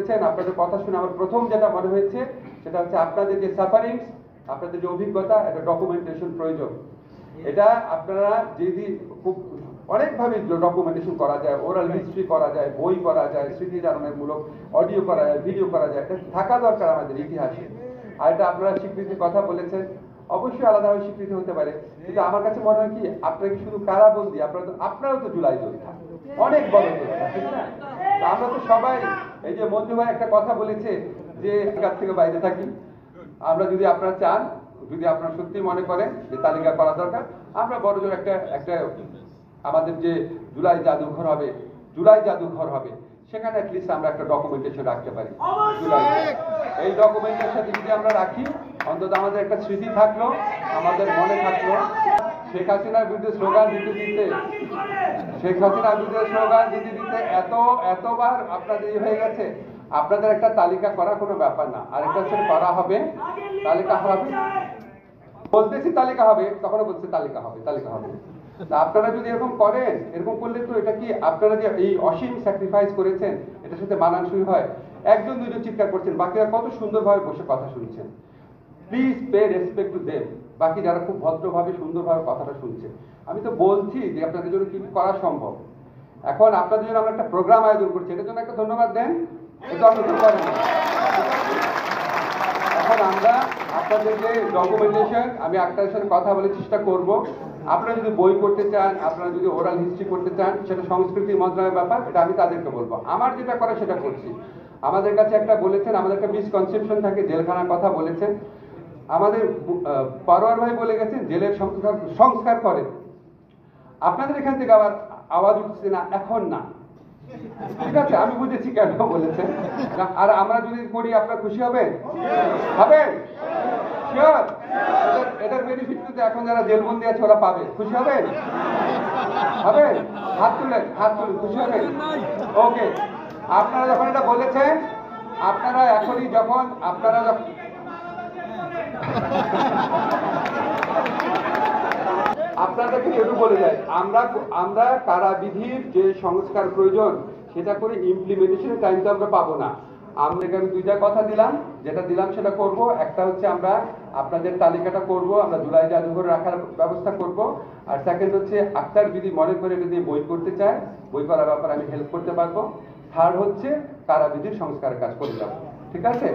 করেছেন, আপনাদের কথা শুনে আমার প্রথম যেটা মনে হয়েছে সেটা হচ্ছে আপনাদের যে সাফারিংস, আপনাদের যে অভিজ্ঞতা, এটা ডকুমেন্টেশন প্রয়োজন। এটা আপনারা যদি খুব অনেকভাবে ডকুমেন্টেশন করা যায়, ওরাল হিস্ট্রি করা যায়, বই করা যায়, স্মৃতিচারণমূলক অডিও করা যায়, ভিডিও করা যায়, এটা থাকা দরকার আমাদের ইতিহাসে। আর এটা আপনারা স্বীকৃতির কথা বলেছেন, অবশ্যই আলাদাভাবে স্বীকৃতি হতে পারে, কিন্তু আমার কাছে মনে হয় কি আপনারা কি শুধু কারাবন্দী, আপনারাও তো জুলাই যোদ্ধা, অনেক বড় যোদ্ধা, ঠিক না? আমরা তো সবাই, এই যে মঞ্জু ভাই একটা কথা বলেছে যে কাছ থেকে বাইরে থাকি, আমরা যদি আপনারা চান, যদি আপনারা সত্যি মনে করেন যে তালিকা করা দরকার, আমরা বড়জোর একটা আমাদের যে জুলাই জাদুঘর হবে সেখানে অ্যাটলিস্ট আমরা একটা ডকুমেন্টেশন রাখতে পারি। এই ডকুমেন্টেশন যদি আমরা রাখি, অন্তত আমাদের একটা স্মৃতি থাকলো, আমাদের মনে থাকলো। শেখ হাসিনার বিরুদ্ধে স্লোগান দিতে এতবার আপনাদের হয়ে গেছে, আপনাদের একটা তালিকা করা কোনো ব্যাপার না, আরেকটা হচ্ছে করা হবে, তালিকা হবে, বলতেছি তালিকা হবে, তখনও বলছে তালিকা হবে। আপনারা যদি এরকম করেন, এরকম করলে তো এটা কি আপনারা যে এই অসীম স্যাক্রিফাইস করেছেন এটার সাথে মানানসই হয়? একজন দুজন চিৎকার করছেন, বাকিরা কত সুন্দরভাবে বসে কথা শুনছেন। Please pay respect to them, বাকি যারা খুব ভদ্রভাবে সুন্দরভাবে কথাটা শুনছে। আমি তো বলছি যে আপনাদের জন্য কি করা সম্ভব। এখন আপনাদের জন্য আমরা একটা প্রোগ্রাম আয়োজন করছি, এটার জন্য একটা ধন্যবাদ দেন। এটা আপনি করেন। এখন আমরা আপনাদের যে ডকুমেন্টেশন, আমি আক্তারের সাথে কথা বলে চেষ্টা করব। আপনারা যদি বই করতে চান, আপনারা যদি ওরাল হিস্ট্রি করতে চান, সেটা সংস্কৃতি মন্ত্রণালয়ের ব্যাপার, এটা আমি তাদেরকে বলবো। আমার যেটা করে সেটা করছি। আমাদের কাছে একটা বলেছেন, আমাদের একটা মিসকনসেপশন থাকে, জেলখানার কথা বলেছেন। আমাদের পারোয়ার ভাই বলে গেছেন জেলের সংস্কার করে। আপনাদের এখান থেকে আবার আওয়াজ উঠছে না, এখন না, ঠিক আছে, আমি বুঝেছি কেন বলেছেন। আর আমরা যদি করি আপনারা খুশি হবেন? শিওর? এটার বেনিফিট কিন্তু এখন যারা জেলবন্দি আছে ওরা পাবে। খুশি হবেন? হাত তুলেন, খুশি হবেন? ওকে, আপনারা যখন এটা বলেছেন, আপনারা এখনই যখন আপনাদেরকে একটু বলে যায়, আমরা কারাবিধির যে সংস্কার প্রয়োজন সেটা করে ইমপ্লিমেন্টেশনের টাইম তো আমরা পাবো না। আমরা এখানে দুইটা কথা দিলাম, যেটা দিলাম সেটা করব। একটা হচ্ছে আমরা আপনাদের তালিকাটা করব, আমরা জুলাই জাদুঘর রাখার ব্যবস্থা করব। আর সেকেন্ড হচ্ছে আক্তার যদি মনে করে যদি বই করতে চায়, বই করার ব্যাপারে আমি হেল্প করতে পারবো। থার্ড হচ্ছে কারাবিধির সংস্কারের কাজ করে যাবো। ঠিক আছে?